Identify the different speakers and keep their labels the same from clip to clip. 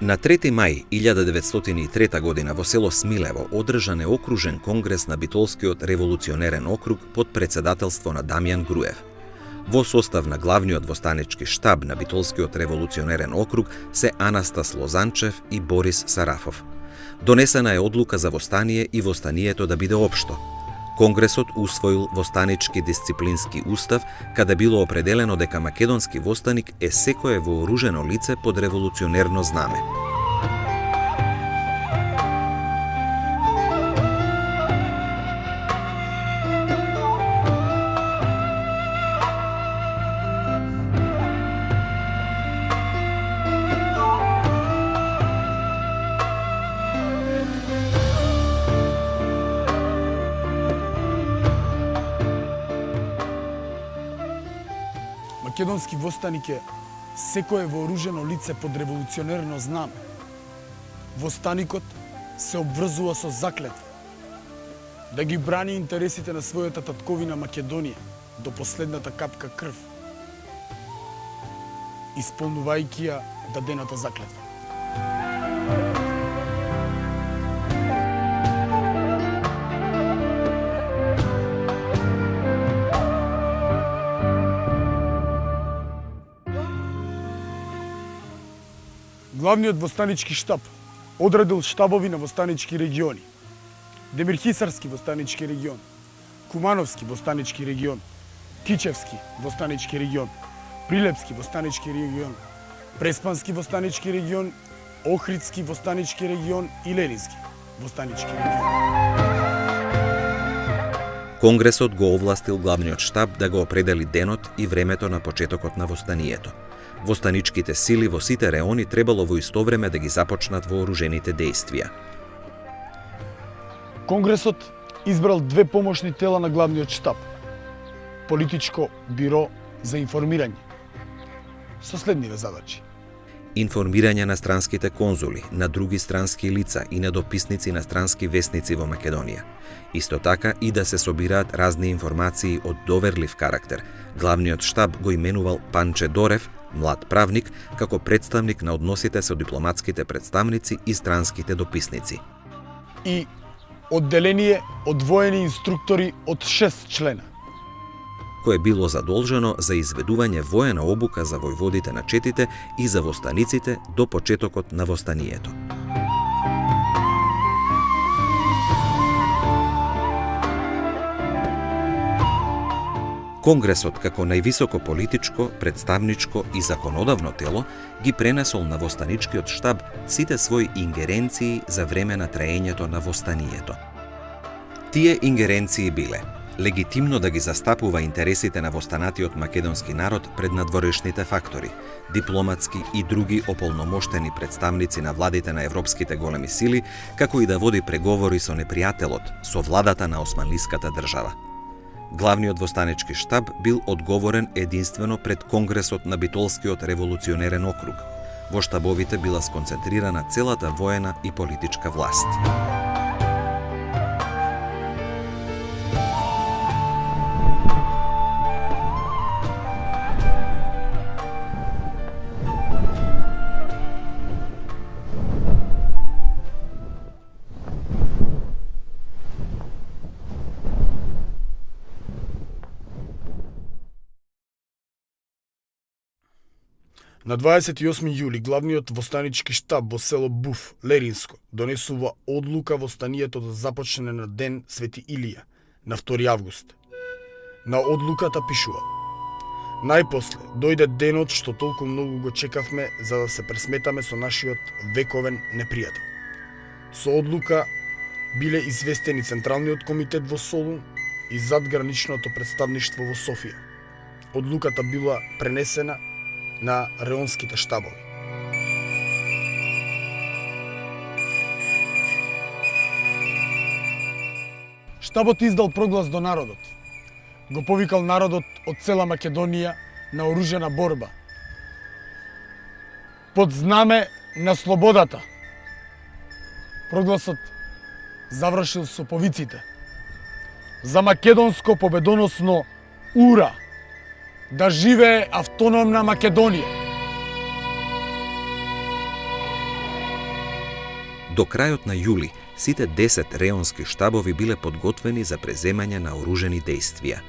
Speaker 1: На 3. мај 1903 година во село Смилево одржан е окружен конгрес на Битолскиот револуционерен округ под председателство на Дамјан Груев. Во состав на главниот востанички штаб на Битолскиот револуционерен округ се Анастас Лозанчев и Борис Сарафов. Донесена е одлука за востание и востанието да биде општо. Конгресот усвоил востанички дисциплински устав, каде било определено дека македонски востаник е секое вооружено лице под револуционерно знаме.
Speaker 2: Македонски востаник е секое вооружено лице под револуционерно знаме. Востаникот се обврзува со заклетва да ги брани интересите на својата татковина Македонија до последната капка крв, исполнувајќи ја дадената заклетва. Главниот востанички штаб одредил штабови на востанички региони: Демирхисарски востанички регион, Кумановски востанички регион, Тичевски востанички регион, Прилепски востанички регион, Преспански востанички регион, Охридски востанички регион и Ленински востанички регион.
Speaker 1: Конгресот го овластил главниот штаб да го определи денот и времето на почетокот на востанието. Востаничките сили во сите реони требало во исто време да ги започнат вооружените дејствија.
Speaker 2: Конгресот избрал две помошни тела на главниот штаб: Политичко биро за информирање со следниве задачи:
Speaker 1: Информирање на странските конзули, на други странски лица и на дописници на странски весници во Македонија. Исто така и да се собираат разни информации од доверлив карактер. Главниот штаб го именувал Панче Дорев, млад правник, како представник на односите со дипломатските представници и странските дописници.
Speaker 2: И одделение од воени инструктори од 6 члена,
Speaker 1: кое било задолжено за изведување воена обука за војводите на четите и за востаниците до почетокот на востанието. Конгресот, како највисоко политичко, представничко и законодавно тело, ги пренесол на востаничкиот штаб сите своји ингеренции за време на траењето на востанието. Тие ингеренции биле: легитимно да ги застапува интересите на востанатиот македонски народ пред надворешните фактори, дипломатски и други ополномоштени представници на владите на европските големи сили, како и да води преговори со непријателот, со владата на османлиската држава. Главниот востанички штаб бил одговорен единствено пред Конгресот на Битолскиот револуционерен округ. Во штабовите била сконцентрирана целата воена и политичка власт.
Speaker 2: На 28 јули главниот востанички штаб во село Буф, Леринско, донесува одлука востанието да започне на ден Свети Илија, на 2 август. На одлуката пишува: најпосле дојде денот што толку многу го чекавме за да се пресметаме со нашиот вековен непријател. Со одлука биле известени Централниот комитет во Солун и задграничното представништво во Софија. Одлуката била пренесена на реонските штабови. Штабот издал проглас до народот. Го повикал народот од цела Македонија на оружена борба. Под знаме на слободата. Прогласот завршил со повиците: за македонско победоносно ура! Да живее автономна Македонија!
Speaker 1: До крајот на јули, сите 10 реонски штабови биле подготвени за преземање на оружени дејствија.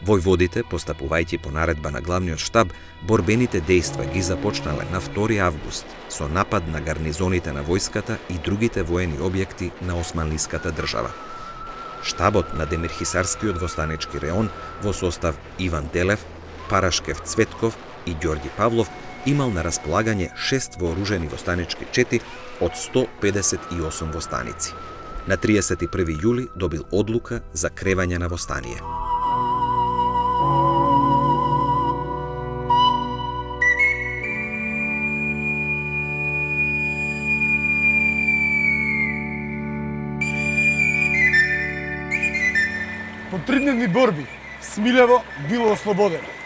Speaker 1: Војводите, постапувајќи по наредба на главниот штаб, борбените дејства ги започнале на 2 август со напад на гарнизоните на војската и другите воени објекти на османлиската држава. Штабот на Демирхисарскиот востанички реон во состав Иван Делев, Парашкев Цветков и Ѓорѓи Павлов имал на располагање 6 вооружени востанички чети од 158 востаници. На 31. јули добил одлука за кревање на востание.
Speaker 2: По 3-дневни борби, Смилево било ослободено.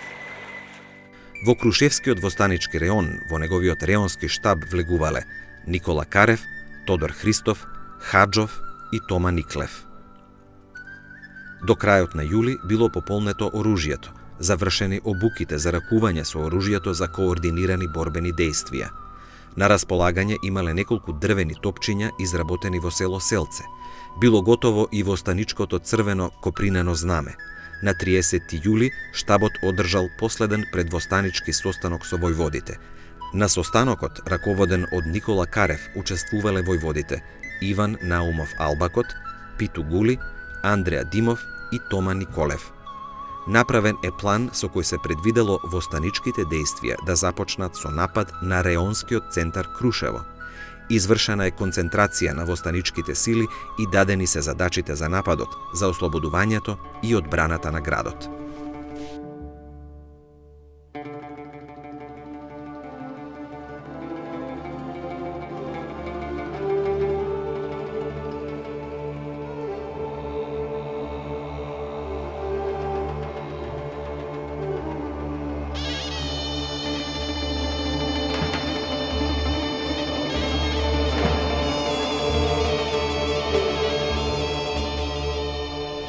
Speaker 1: Во Крушевскиот востанички реон, во неговиот реонски штаб влегувале Никола Карев, Тодор Христов, Хаджов и Тома Никлев. До крајот на јули било пополнето оружјето, завршени обуките за ракување со оружјето за координирани борбени дејствија. На располагање имале неколку дрвени топчиња изработени во село Селце. Било готово и востаничкото црвено копринено знаме. На 30. јули штабот одржал последен предвостанички состанок со војводите. На состанокот, раководен од Никола Карев, учествувале војводите Иван Наумов Албакот, Питу Гули, Андреа Димов и Тома Николев. Направен е план со кој се предвидело востаничките дејствија да започнат со напад на реонскиот центар Крушево. Извршена е концентрација на востаничките сили и дадени се задачите за нападот, за ослободувањето и одбраната на градот.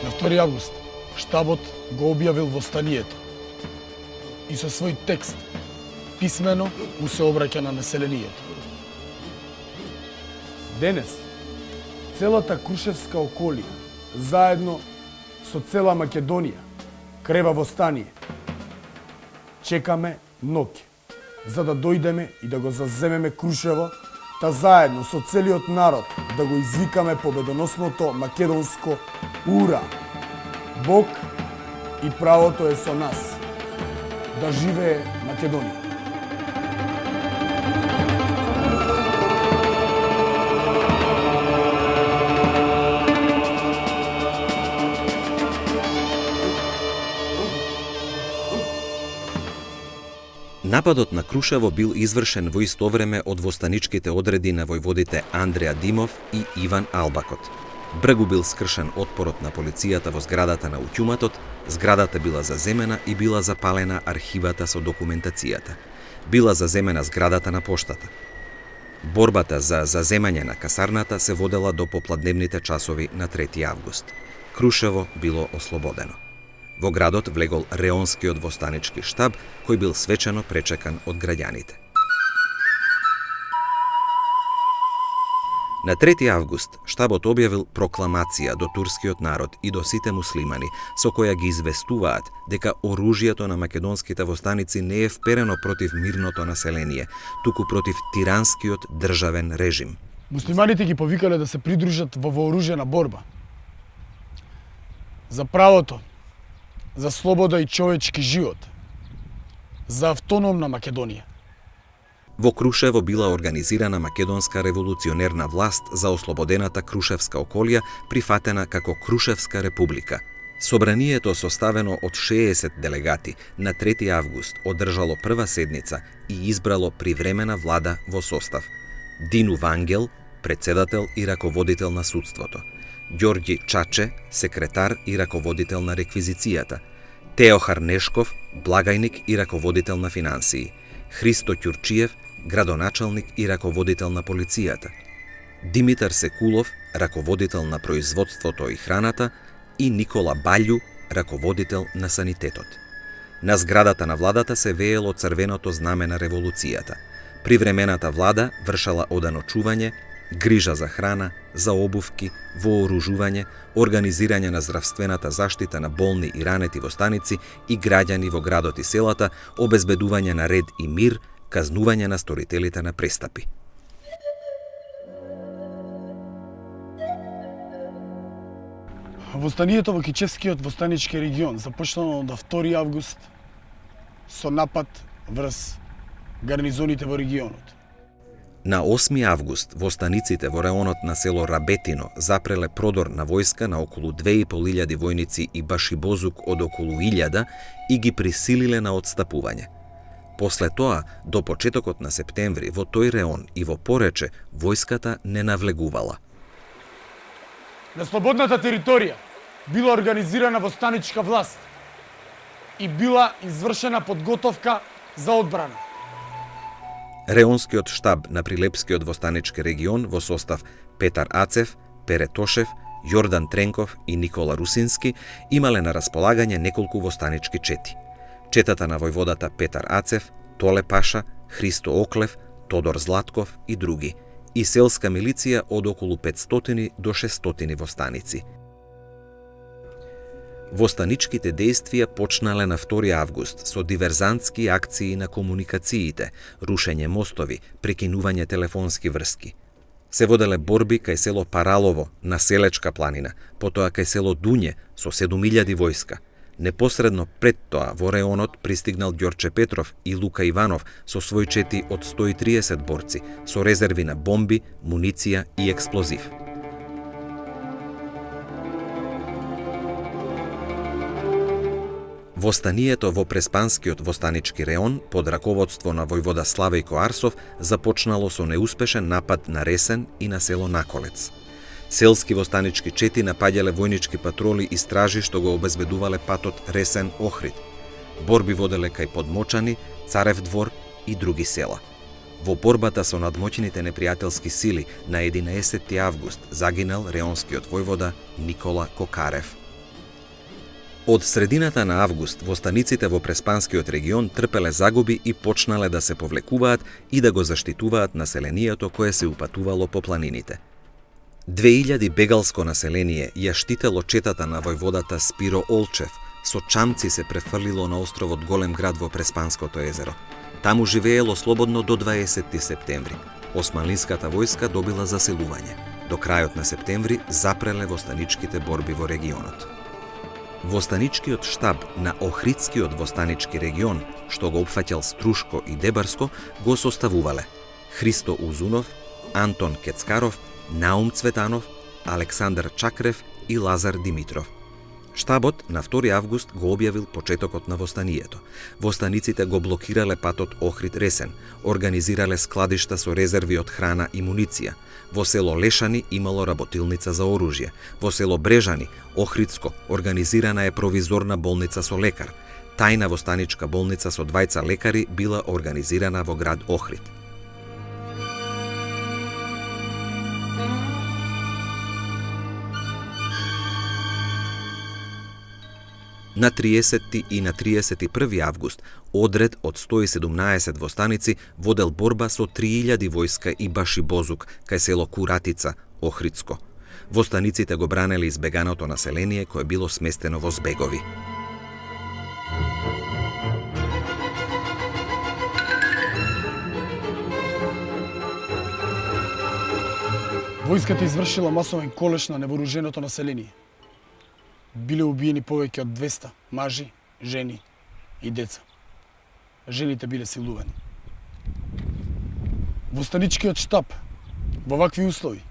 Speaker 2: На 2 август штабот го објавил востанието и со свој текст писмено му се обраќа на населението. Денес целата Крушевска околија, заедно со цела Македонија, крева востание. Чекаме ноќе, за да дојдеме и да го заземеме Крушево, та заедно со целиот народ да го извикаме победоносното македонско ура! Бог и правото е со нас. Да живее Македонија!
Speaker 1: Нападот на Крушево бил извршен во исто време од востаничките одреди на војводите Андреа Димов и Иван Албакот. Бргу бил скршен отпорот на полицијата во зградата на уќуматот, зградата била заземена и била запалена архивата со документацијата. Била заземена зградата на поштата. Борбата за заземање на касарната се водела до попладневните часови на 3 август. Крушево било ослободено. Во градот влегол реонскиот востанички штаб, кој бил свечено пречекан од граѓаните. На 3 август штабот објавил прокламација до турскиот народ и до сите муслимани, со која ги известуваат дека оружјето на македонските востаници не е вперено против мирното население, туку против тиранскиот државен режим.
Speaker 2: Муслиманите ги повикале да се придружат во вооружена борба. За правото, за слобода и човечки живот, за автономна Македонија.
Speaker 1: Во Крушево била организирана македонска револуционерна власт за ослободената Крушевска околија, прифатена како Крушевска република. Собранието, составено од 60 делегати, на 3 август одржало прва седница и избрало привремена влада во состав Дину Вангел, председател и раководител на судството, Ѓорѓи Чаче, секретар и раководител на реквизицијата, Теохар Нешков, благајник и раководител на финансии, Христо Ќурчиев, градоначалник и раководител на полицијата, Димитар Секулов, раководител на производството и храната, и Никола Баљу, раководител на санитетот. На зградата на владата се веело црвеното знаме на револуцијата. Привремената влада вршала оданочување, грижа за храна, за обувки, вооружување, организирање на здравствената заштита на болни и ранети во станици и граѓани во градот и селата, обезбедување на ред и мир, казнување на сторителите на престапи.
Speaker 2: Востанието во Кичевскиот востанички регион започнало на 2 август со напад врз гарнизоните во регионот.
Speaker 1: На 8 август востаниците во реонот на село Рабетино запреле продор на војска на околу 2500 војници и башибозук од околу 1000 и ги присилиле на отстапување. После тоа, до почетокот на септември, во тој реон и во Порече, војската не навлегувала.
Speaker 2: На слободната територија била организирана востаничка власт и била извршена подготовка за одбрана.
Speaker 1: Реонскиот штаб на Прилепскиот востанички регион во состав Петар Ацев, Пере Тошев, Јордан Тренков и Никола Русински имале на располагање неколку востанички чети. Четата на војводата Петар Ацев, Толе Паша, Христо Оклев, Тодор Златков и други, и селска милиција од околу 500 до 600 востаници. Востаничките дејствија почнале на 2 август со диверзантски акции на комуникациите, рушење мостови, прекинување телефонски врски. Се воделе борби кај село Паралово на Селечка планина, потоа кај село Дуње со 7000 војска. Непосредно пред тоа во реонот пристигнал Ѓорче Петров и Лука Иванов со свој чети од 130 борци, со резерви на бомби, муниција и експлозив. Востанието во Преспанскиот востанички реон под раководство на војвода Славејко Арсов започнало со неуспешен напад на Ресен и на село Наколец. Селски востанички чети напаѓале војнички патроли и стражи што го обезбедувале патот Ресен-Охрид. Борби воделе кај Подмочани, Царев двор и други села. Во борбата со надмоќните непријателски сили на 11 август загинал реонскиот војвода Никола Кокарев. Од средината на август востаниците во Преспанскиот регион трпеле загуби и почнале да се повлекуваат и да го заштитуваат населението кое се упатувало по планините. 2000 бегалско население ја штитело четата на војводата Спиро Олчев, со чамци се префрлило на островот Голем град во Преспанското езеро. Таму живеело слободно до 20 септември. Османлиската војска добила заселување. До крајот на септември запреле востаничките борби во регионот. Востаничкиот штаб на Охридскиот востанички регион, што го опфаќал Струшко и Дебарско, го составувале Христо Узунов, Антон Кецкаров, Наум Цветанов, Александар Чакрев и Лазар Димитров. Штабот на 2 август го објавил почетокот на востанието. Востаниците го блокирале патот Охрид-Ресен, организирале складишта со резерви од храна и муниција. Во село Лешани имало работилница за оружје. Во село Брежани, Охридско, организирана е провизорна болница со лекар. Тајна востаничка болница со 2 лекари била организирана во град Охрид. На 30 и на 31 август одред од 117 востаници водел борба со 3000 војска и башибозук кај село Куратица, Охридско. Востаниците го бранели избеганото население кое било сместено во збегови.
Speaker 2: Војската извршила масовен колеш на невооруженото население. Биле убиени повеќе од 200 мажи, жени и деца. Жените биле силувани. Востаничкиот штаб во вакви услови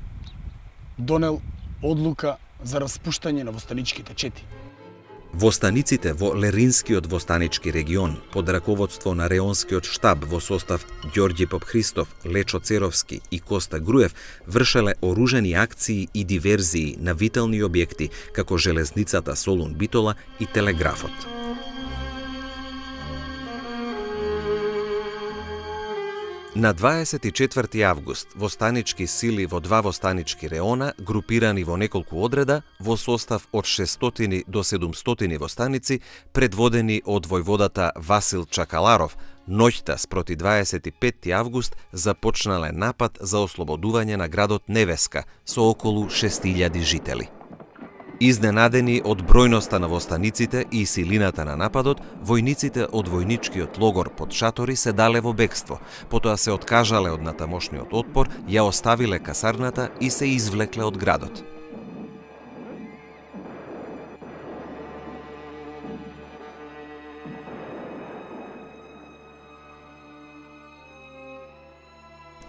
Speaker 2: донел одлука за распуштање на востаничките чети.
Speaker 1: Востаниците во Леринскиот востанички регион под раководство на реонскиот штаб во состав Ѓорѓи Попхристов, Лечо Церовски и Коста Груев вршеле оружени акции и диверзии на витални објекти како железницата Солун Битола и телеграфот. На 24 август востанички сили во два востанички реона, групирани во неколку одреда, во состав од 600 до 700 востаници, предводени од војводата Васил Чакаларов, ноќта спроти 25 август започнале напад за ослободување на градот Невеска со околу 6000 жители. Изненадени од бројноста на востаниците и силината на нападот, војниците од војничкиот логор под шатори се дале во бегство, потоа се откажале од натамошниот отпор, ја оставиле касарната и се извлекле од градот.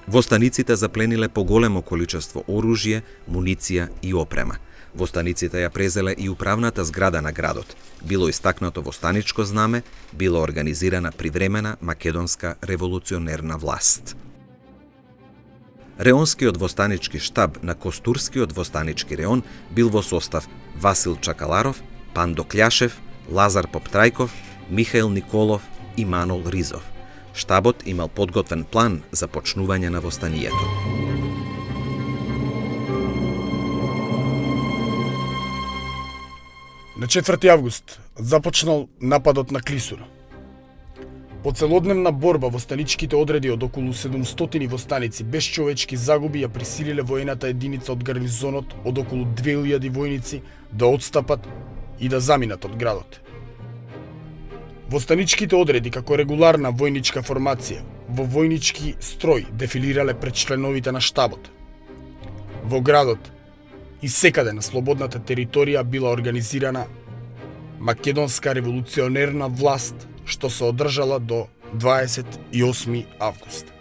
Speaker 1: Востаниците заплениле поголемо количество оружје, муниција и опрема. Востаниците ја презеле и управната зграда на градот. Било истакнато востаничко знаме, било организирана привремена македонска револуционерна власт. Реонскиот востанички штаб на Костурскиот востанички реон бил во состав Васил Чакаларов, Пандо Кљашев, Лазар Поптрајков, Михаил Николов и Манол Ризов. Штабот имал подготвен план за почнување на востанието.
Speaker 2: На 4 август започнал нападот на Клисура. По целодневна борба востаничките одреди од околу 700 востаници без човечки загуби ја присилиле воената единица од гарнизонот од околу 2000 војници да отстапат и да заминат од градот. Востаничките одреди како регуларна војничка формација во војнички строј дефилирале пред членовите на штабот. Во градот и секаде на слободната територија била организирана македонска револуционерна власт, што се одржала до 28 август.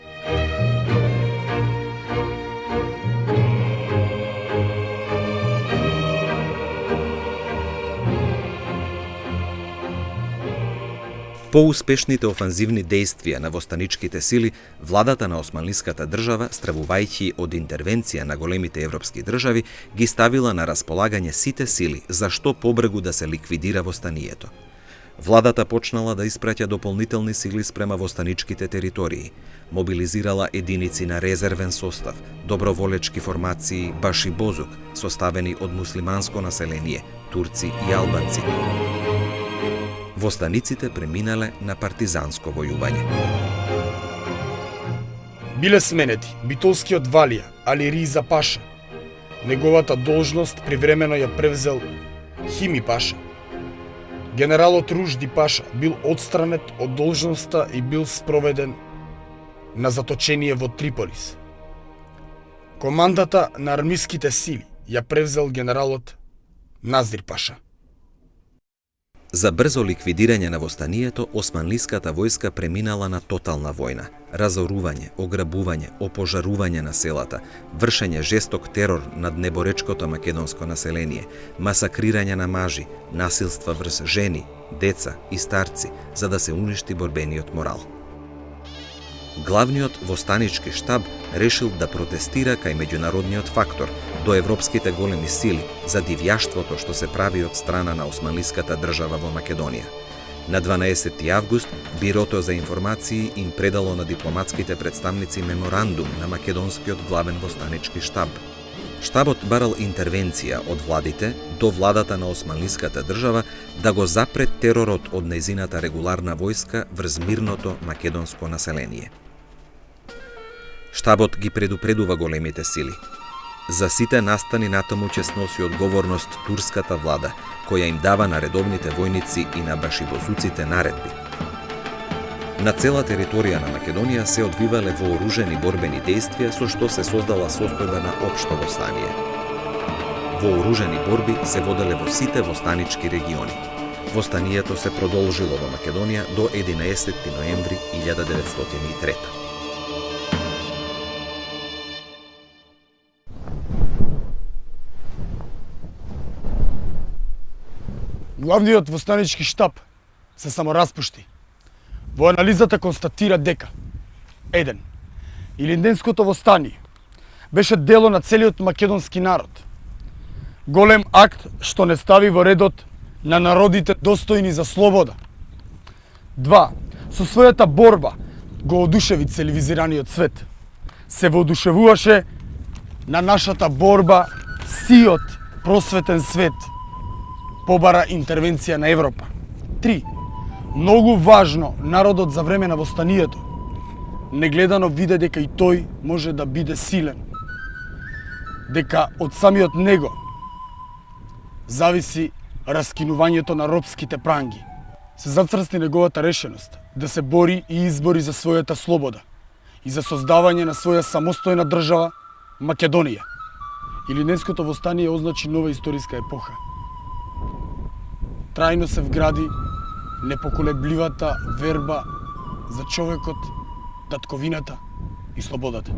Speaker 1: Поуспешните офанзивни дејствија на востаничките сили, владата на османлиската држава, стравувајќи од интервенција на големите европски држави, ги ставила на располагање сите сили за што побрегу да се ликвидира востанието. Владата почнала да испраќа дополнителни сили спрема востаничките територии, мобилизирала единици на резервен состав, доброволечки формации Баши Бозук, составени од муслиманско население, турци и албанци. Востаниците преминале на партизанско војување.
Speaker 2: Биле сменети битолскиот валија Али Риза Паша. Неговата должност привремено ја превзел Хими Паша. Генералот Ружди Паша бил отстранет од должноста и бил спроведен на заточение во Триполис. Командата на армиските сили ја превзел генералот Назир Паша.
Speaker 1: За брзо ликвидирање на востанието, османлиската војска преминала на тотална војна, разорување, ограбување, опожарување на селата, вршење жесток терор над неборечкото македонско население, масакрирање на мажи, насилства врз жени, деца и старци, за да се уништи борбениот морал. Главниот востанички штаб решил да протестира кај меѓународниот фактор, до европските големи сили, за дивјаштвото што се прави од страна на османлиската држава во Македонија. На 12 август, Бирото за информации им предало на дипломатските представници меморандум на македонскиот главен востанички штаб. Штабот барал интервенција од владите до владата на османлиската држава да го запре теророт од нејзината регуларна војска врз мирното македонско население. Штабот ги предупредува големите сили. За сите настани натаму ќе сноси одговорност турската влада, која им дава на редовните војници и на башибозуците наредби. На цела територија на Македонија се одвивале вооружени борбени дејствија со што се создала состојба на општо востание. Вооружени борби се воделе во сите востанички региони. Востанието се продолжило во Македонија до 11 ноември 1903.
Speaker 2: Главниот востанички штаб се самораспушти. Во анализата констатира дека 1. Илинденското востание беше дело на целиот македонски народ. Голем акт што не стави во редот на народите достојни за слобода. 2. Со својата борба го одушеви телевизираниот свет. Се воодушевуваше на нашата борба, сиот просветен свет побара интервенција на Европа. 3. Многу важно, народот за време на востанието негледано виде дека и тој може да биде силен. Дека од самиот него зависи раскинувањето на робските пранги. Се зацрсти неговата решеност да се бори и избори за својата слобода и за создавање на своја самостојна држава Македонија. Илинденското востание означи нова историска епоха. Трајно се вгради непоколебливата верба за човекот, татковината и слободата.